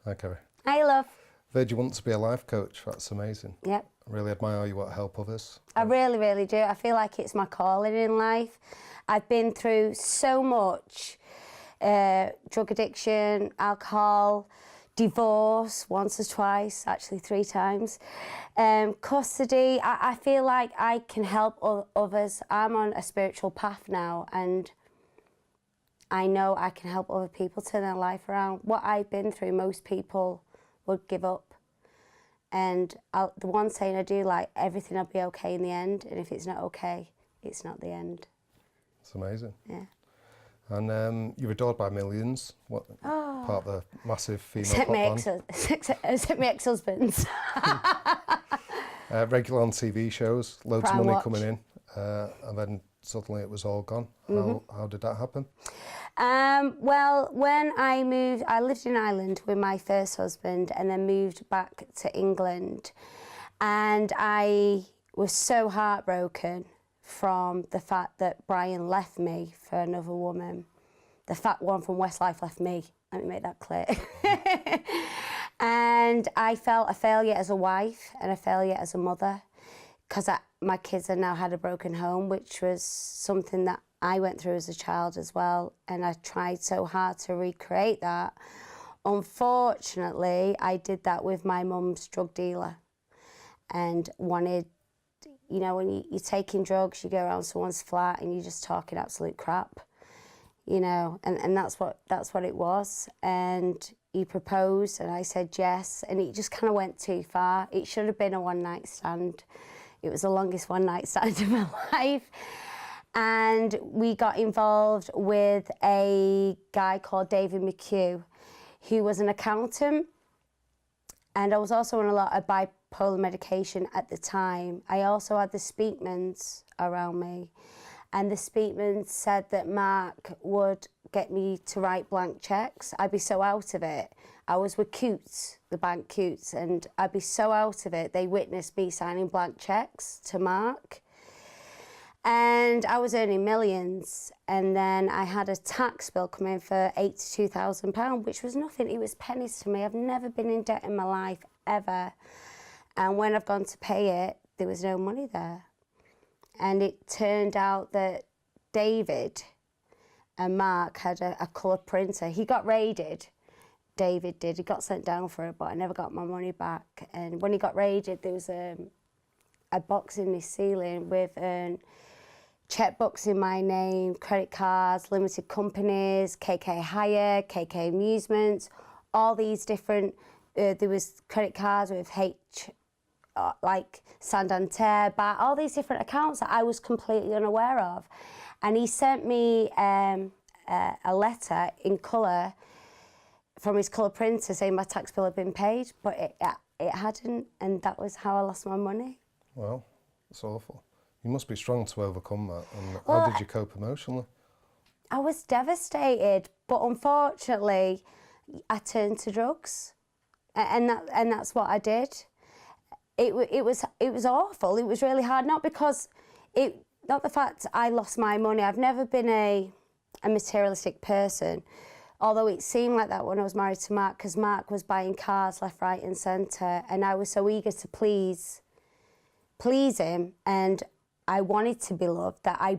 Hi, Kerry. Hi, love. I've heard you want to be a life coach. That's amazing. Yep. I really admire you want to help others. I really, really do. I feel like it's my calling in life. I've been through so much drug addiction, alcohol, divorce, once or twice, actually 3 times, custody. I feel like I can help others. I'm on a spiritual path now, and I know I can help other people turn their life around. What I've been through, most people would give up. And the one saying I do, like, everything will be okay in the end, and if it's not okay, it's not the end. It's amazing. Yeah. And you're adored by millions. What part of the massive female pop band? Except my ex-husbands. Regular on TV shows, loads Prime of money watch. coming in, and then suddenly it was all gone. How did that happen? Well, when I moved, I lived in Ireland with my first husband and then moved back to England. And I was so heartbroken from the fact that Brian left me for another woman. The fat one from Westlife left me. Let me make that clear. And I felt a failure as a wife and a failure as a mother, because my kids have now had a broken home, which was something that I went through as a child as well, and I tried so hard to recreate that. Unfortunately, I did that with my mum's drug dealer, and wanted, you know, when you're taking drugs, you go around someone's flat and you're just talking absolute crap, you know, and that's what it was. And he proposed and I said yes, and it just kind of went too far. It should have been a one-night stand. It was the longest one-night stand of my life. And we got involved with a guy called David McHugh, who was an accountant. And I was also on a lot of bipolar medication at the time. I also had the Speakmans around me. And the Speakmans said that Mark would get me to write blank cheques. I'd be so out of it. I was with Coots, the bank Coots, and I'd be so out of it. They witnessed me signing blank cheques to Mark. And I was earning millions, and then I had a tax bill come in for £82,000, which was nothing. It was pennies to me. I've never been in debt in my life, ever. And when I've gone to pay it, there was no money there. And it turned out that David and Mark had a colour printer. He got raided, David did. He got sent down for it, but I never got my money back. And when he got raided, there was a box in his ceiling with checkbooks in my name, credit cards, limited companies, KK Hire, KK Amusements, all these different, there was credit cards with like Santander, all these different accounts that I was completely unaware of. And he sent me a letter in colour from his colour printer saying my tax bill had been paid, but it hadn't, and that was how I lost my money. Well, it's awful. You must be strong to overcome that. And how did you cope emotionally? I was devastated, but unfortunately, I turned to drugs, and that's what I did. It was awful. It was really hard. Not the fact I lost my money. I've never been a materialistic person, although it seemed like that when I was married to Mark, because Mark was buying cars left, right, and centre, and I was so eager to please him, and I wanted to be loved that I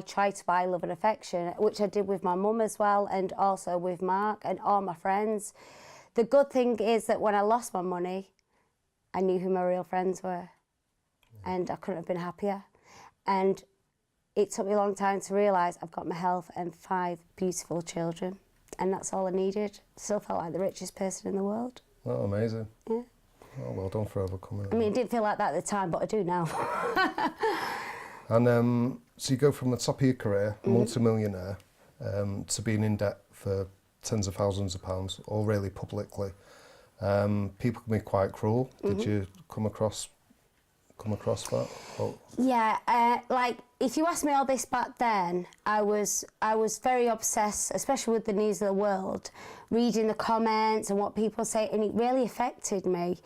tried to buy love and affection, which I did with my mum as well, and also with Mark and all my friends. The good thing is that when I lost my money, I knew who my real friends were, and I couldn't have been happier. And it took me a long time to realise I've got my health and 5 beautiful children, and that's all I needed. Still felt like the richest person in the world. Oh, amazing. Yeah. Oh, well done for overcoming it. I mean, it didn't feel like that at the time, but I do now. And so you go from the top of your career, multi-millionaire, to being in debt for tens of thousands of pounds, all really publicly. People can be quite cruel. Did you come across that? Or? Yeah, like, if you asked me all this back then, I was very obsessed, especially with the news of the world, reading the comments and what people say, and it really affected me.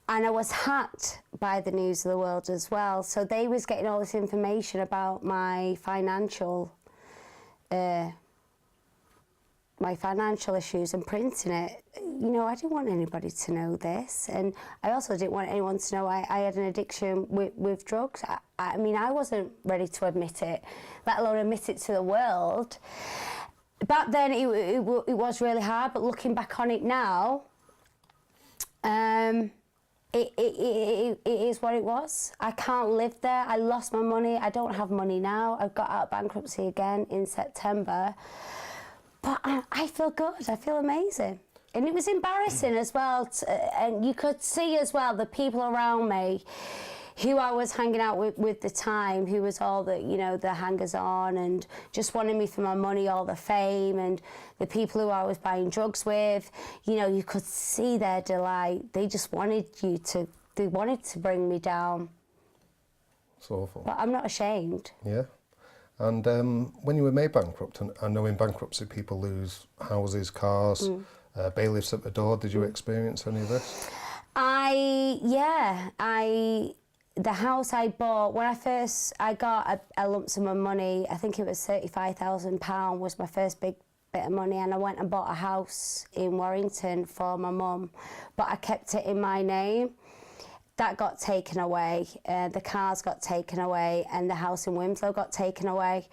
And I was hacked by the news of the world as well, so they was getting all this information about my financial my financial issues and printing it, you know, I didn't want anybody to know this. And I also didn't want anyone to know I had an addiction with drugs. I mean, I wasn't ready to admit it, let alone admit it to the world. Back then, it was really hard, but looking back on it now, it is what it was. I can't live there. I lost my money. I don't have money now. I got out of bankruptcy again in September. But I feel good. I feel amazing. And it was embarrassing as well. And you could see as well the people around me who I was hanging out with the time, who was all the, you know, the hangers-on and just wanted me for my money, all the fame, and the people who I was buying drugs with, you know, you could see their delight. They just wanted they wanted to bring me down. It's awful. But I'm not ashamed. Yeah. And when you were made bankrupt, and I know in bankruptcy people lose houses, cars, bailiffs at the door. Did you experience any of this? The house I bought, when I got a lump sum of money, I think it was £35,000 was my first big bit of money, and I went and bought a house in Warrington for my mum, but I kept it in my name. That got taken away, the cars got taken away, and the house in Winslow got taken away.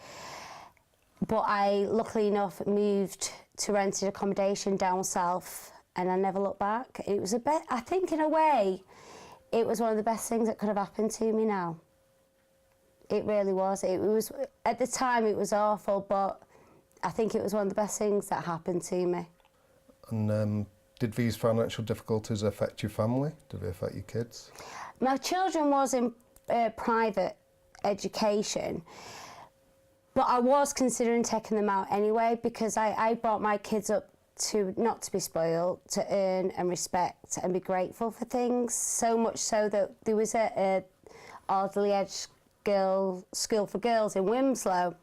But I, luckily enough, moved to rented accommodation down south, and I never looked back. It was I think in a way, it was one of the best things that could have happened to me now. It really was. It was, at the time it was awful, but I think it was one of the best things that happened to me. And did these financial difficulties affect your family? Did they affect your kids? My children was in private education, but I was considering taking them out anyway, because I brought my kids up to not to be spoiled, to earn and respect and be grateful for things, so much so that there was a Alderley Edge school for girls in Winslow,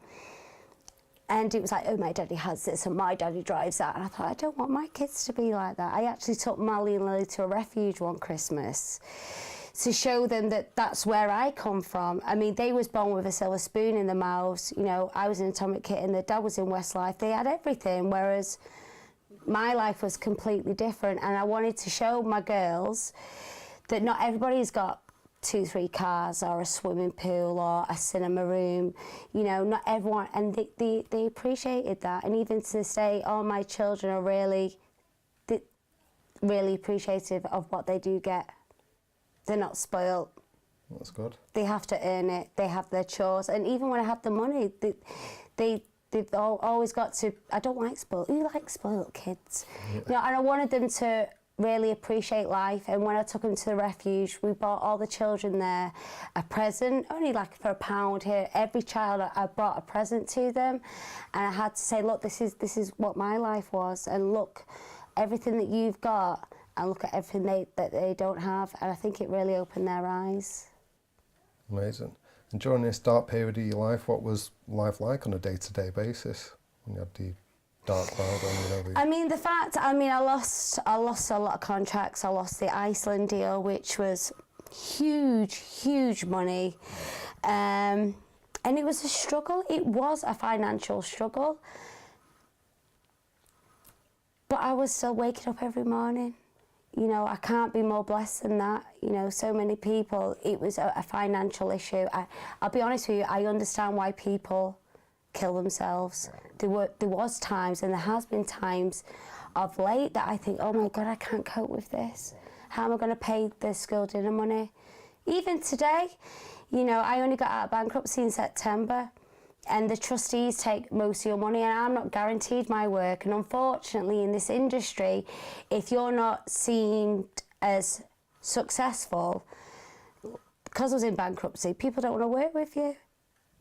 and it was like, oh, my daddy has this and my daddy drives that, and I thought, I don't want my kids to be like that. I actually took Mally and Lily to a refuge one Christmas to show them that that's where I come from. I mean, they was born with a silver spoon in their mouths. You know, I was in Atomic Kit and their dad was in Westlife. They had everything, whereas my life was completely different, and I wanted to show my girls that not everybody's got 2-3 cars or a swimming pool or a cinema room, you know, not everyone, and they appreciated that. And even to this day, all my children are really appreciative of what they do get. They're not spoiled. That's good. They have to earn it. They have their chores, and even when I have the money, they've always got to. I don't like spoiled. Who likes spoiled kids? Yeah. You know, and I wanted them to really appreciate life. And when I took them to the refuge, we bought all the children there a present, only like for £1 here. Every child, I brought a present to them, and I had to say, look, this is what my life was, and look, everything that you've got, and look at everything that they don't have. And I think it really opened their eyes. Amazing. And during this dark period of your life, what was life like on a day-to-day basis when you had the dark cloud on, you know? I lost a lot of contracts. I lost the Iceland deal, which was huge money. And it was a struggle. It was a financial struggle. But I was still waking up every morning. You know, I can't be more blessed than that. You know, so many people, it was a financial issue. I'll be honest with you, I understand why people kill themselves. There was times, and there has been times of late, that I think, oh my God, I can't cope with this. How am I going to pay the school dinner money? Even today, you know, I only got out of bankruptcy in September, and the trustees take most of your money, and I'm not guaranteed my work. And unfortunately, in this industry, if you're not seen as successful, because I was in bankruptcy, people don't want to work with you.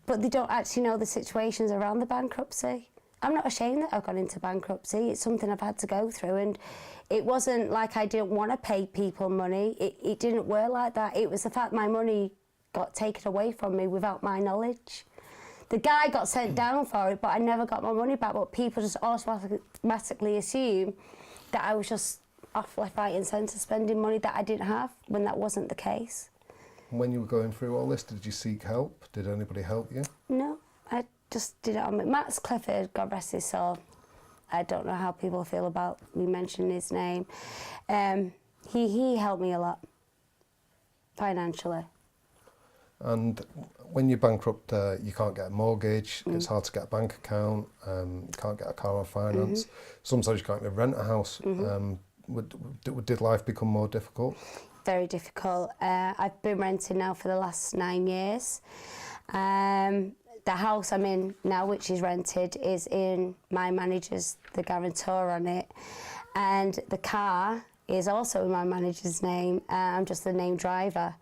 But they don't actually know the situations around the bankruptcy. I'm not ashamed that I've gone into bankruptcy. It's something I've had to go through, and it wasn't like I didn't want to pay people money. It didn't work like that. It was the fact my money got taken away from me without my knowledge. The guy got sent down for it, but I never got my money back. But people just automatically assume that I was just off left, right and centre spending money that I didn't have, when that wasn't the case. When you were going through all this, did you seek help? Did anybody help you? No, I just did it on my... Max Clifford, God rest his soul, I don't know how people feel about me mentioning his name. He helped me a lot financially. And when you're bankrupt, you can't get a mortgage, it's hard to get a bank account, you can't get a car on finance. Sometimes you can't even rent a house. Did life become more difficult? Very difficult. I've been renting now for the last 9 years. The house I'm in now, which is rented, is in my manager's, the guarantor on it. And the car is also in my manager's name. I'm just the named driver.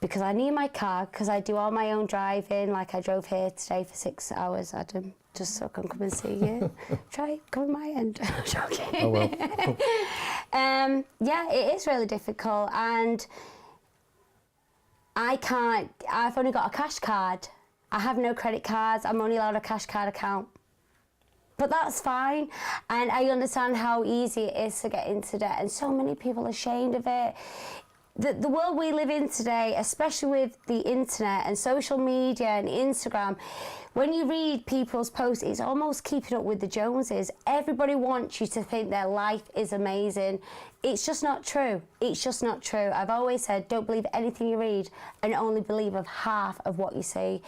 Because I need my car, because I do all my own driving. Like I drove here today for 6 hours, Adam, just so I can come and see you. Try, come on my end. I'm joking. Oh well. Yeah, it is really difficult, and I've only got a cash card. I have no credit cards. I'm only allowed a cash card account. But that's fine, and I understand how easy it is to get into debt, and so many people are ashamed of it. The world we live in today, especially with the internet and social media and Instagram, when you read people's posts, it's almost keeping up with the Joneses. Everybody wants you to think their life is amazing. It's just not true. It's just not true. I've always said, don't believe anything you read and only believe of half of what you see.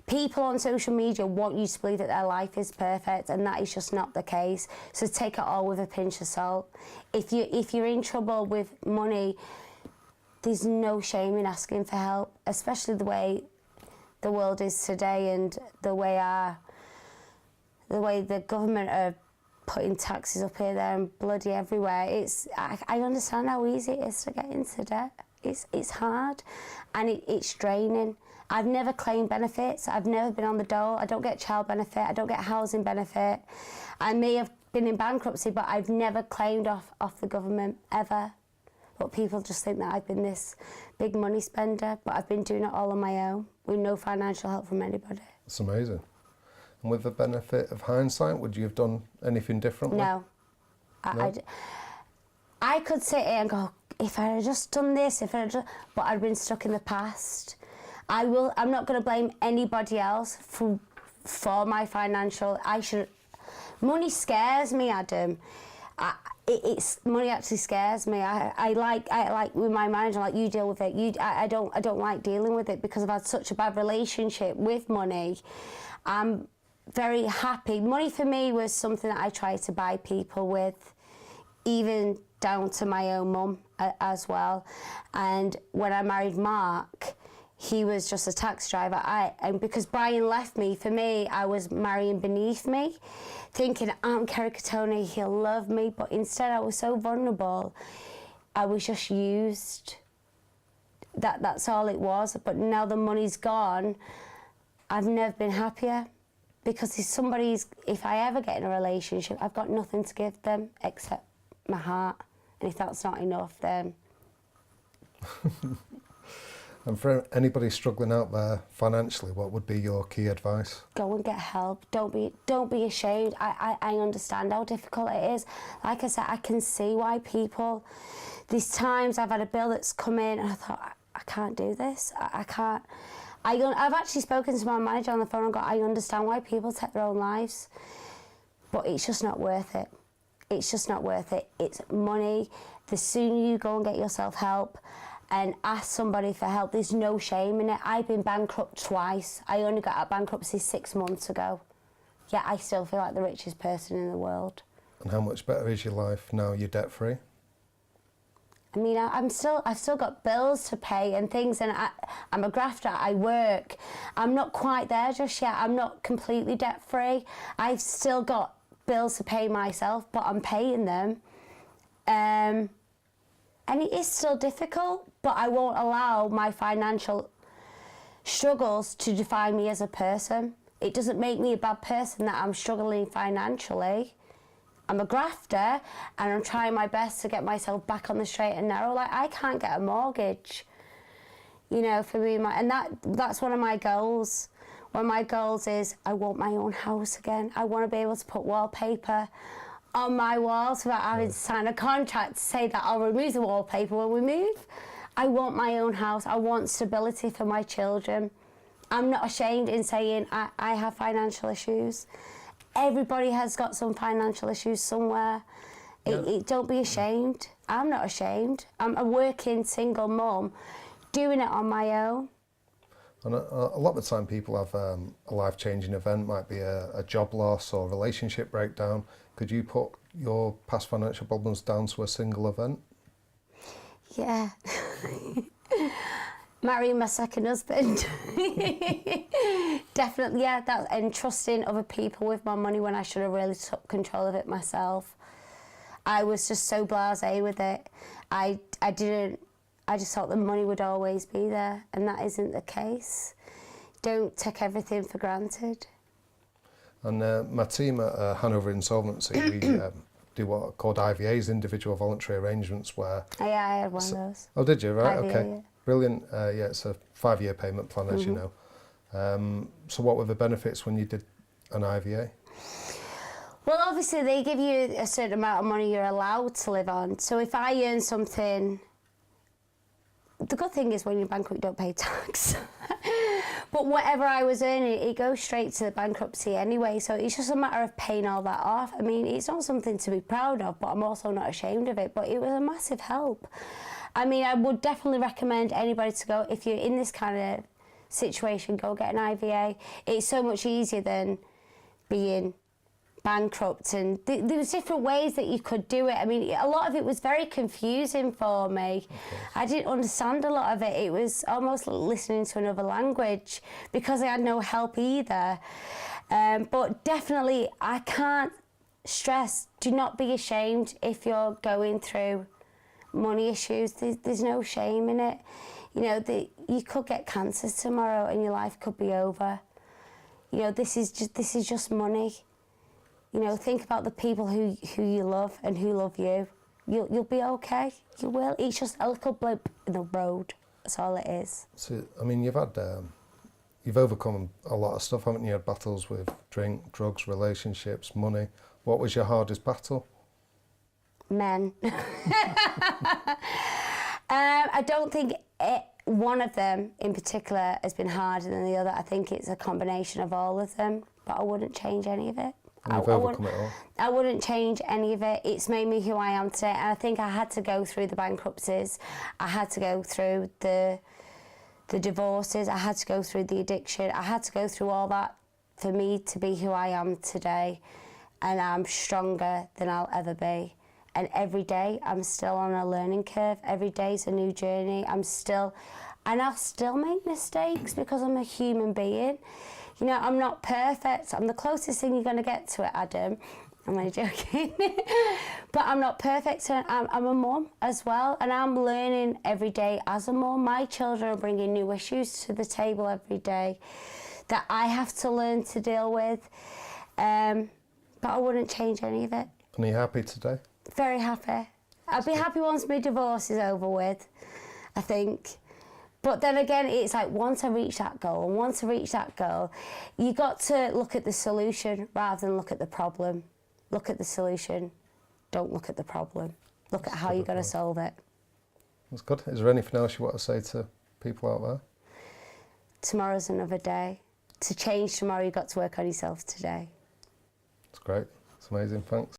People on social media want you to believe that their life is perfect, and that is just not the case. So take it all with a pinch of salt. If you're in trouble with money, there's no shame in asking for help, especially the way the world is today and the way the government are putting taxes up here, there and bloody everywhere. I understand how easy it is to get into debt. It's hard, and it's draining. I've never claimed benefits. I've never been on the dole. I don't get child benefit. I don't get housing benefit. I may have been in bankruptcy, but I've never claimed off the government, ever. But people just think that I've been this big money spender, but I've been doing it all on my own with no financial help from anybody. It's amazing. And with the benefit of hindsight, would you have done anything differently? No. I could sit here and go, if I had just done this, but I'd been stuck in the past. I'm not going to blame anybody else for my financial. Money scares me, Adam. Money actually scares me. I like with my manager, like, you deal with it. I don't like dealing with it because I've had such a bad relationship with money. I'm very happy. Money for me was something that I tried to buy people with, even down to my own mum as well. And when I married Mark, he was just a taxi driver. And because Brian left me, for me, I was marrying beneath me, thinking, I'm Kerry Katona, he'll love me. But instead, I was so vulnerable. I was just used. That's all it was. But now the money's gone, I've never been happier. Because if I ever get in a relationship, I've got nothing to give them except my heart. And if that's not enough, then... And for anybody struggling out there financially, what would be your key advice? Go and get help. Don't be ashamed. I understand how difficult it is. Like I said, I can see why people... These times I've had a bill that's come in and I thought, I can't do this. I can't... I've actually spoken to my manager on the phone and got, I understand why people take their own lives, but it's just not worth it. It's just not worth it. It's money. The sooner you go and get yourself help and ask somebody for help, there's no shame in it. I've been bankrupt twice. I only got out of bankruptcy 6 months ago. Yet I still feel like the richest person in the world. And how much better is your life now you're debt-free? I mean, I've still got bills to pay and things, and I'm a grafter, I work. I'm not quite there just yet. I'm not completely debt-free. I've still got bills to pay myself, but I'm paying them. And it is still difficult, but I won't allow my financial struggles to define me as a person. It doesn't make me a bad person that I'm struggling financially. I'm a grafter, and I'm trying my best to get myself back on the straight and narrow. Like, I can't get a mortgage, you know, for me. And that's one of my goals. One of my goals is I want my own house again. I want to be able to put wallpaper on my walls without having to sign a contract to say that I'll remove the wallpaper when we move. I want my own house. I want stability for my children. I'm not ashamed in saying I have financial issues. Everybody has got some financial issues somewhere. Don't be ashamed. I'm not ashamed. I'm a working single mum doing it on my own. And a lot of the time people have a life-changing event, might be a job loss or relationship breakdown. Could you put your past financial problems down to a single event? Yeah. Marrying my second husband. Definitely, yeah. And trusting other people with my money when I should have really took control of it myself. I was just so blasé with it. I just thought the money would always be there, and that isn't the case. Don't take everything for granted. And my team at Hanover Insolvency, we do what are called IVAs, individual voluntary arrangements, where... Yeah, I had one of those. Oh, did you? Right, IVA, okay. yeah. Brilliant. Yeah, it's a 5-year payment plan, as you know. So what were the benefits when you did an IVA? Well, obviously, they give you a certain amount of money you're allowed to live on. So if I earn something... The good thing is when you're bankrupt, you don't pay tax. But whatever I was earning, it goes straight to the bankruptcy anyway. So it's just a matter of paying all that off. I mean, it's not something to be proud of, but I'm also not ashamed of it. But it was a massive help. I mean, I would definitely recommend anybody to go, if you're in this kind of situation, go get an IVA. It's so much easier than being bankrupt, and there was different ways that you could do it. I mean, a lot of it was very confusing for me. I didn't understand a lot of it. It was almost like listening to another language because I had no help either. But definitely, I can't stress, do not be ashamed if you're going through money issues. There's no shame in it. You know, you could get cancer tomorrow and your life could be over. You know, this is just money. You know, think about the people who you love and who love you. You'll be okay. You will. It's just a little blip in the road. That's all it is. So, I mean, you've overcome a lot of stuff, haven't you? You had battles with drink, drugs, relationships, money. What was your hardest battle? Men. I don't think one of them in particular has been harder than the other. I think it's a combination of all of them, but I wouldn't change any of it. You've overcome it all. I wouldn't change any of it. It's made me who I am today, and I think I had to go through the bankruptcies. I had to go through the divorces. I had to go through the addiction. I had to go through all that for me to be who I am today, and I'm stronger than I'll ever be. And every day I'm still on a learning curve. Every day's a new journey. I'll still make mistakes because I'm a human being. You know, I'm not perfect. I'm the closest thing you're going to get to it, Adam. I'm only joking. But I'm not perfect. I'm a mum as well, and I'm learning every day as a mum. My children are bringing new issues to the table every day that I have to learn to deal with. But I wouldn't change any of it. And are you happy today? Very happy. I'll be happy once my divorce is over with, I think. But then again, it's like once I reach that goal, you got to look at the solution rather than look at the problem. Look at the solution. Don't look at the problem. Look at how you're going to solve it. That's good. Is there anything else you want to say to people out there? Tomorrow's another day. To change tomorrow, you've got to work on yourself today. That's great. That's amazing. Thanks.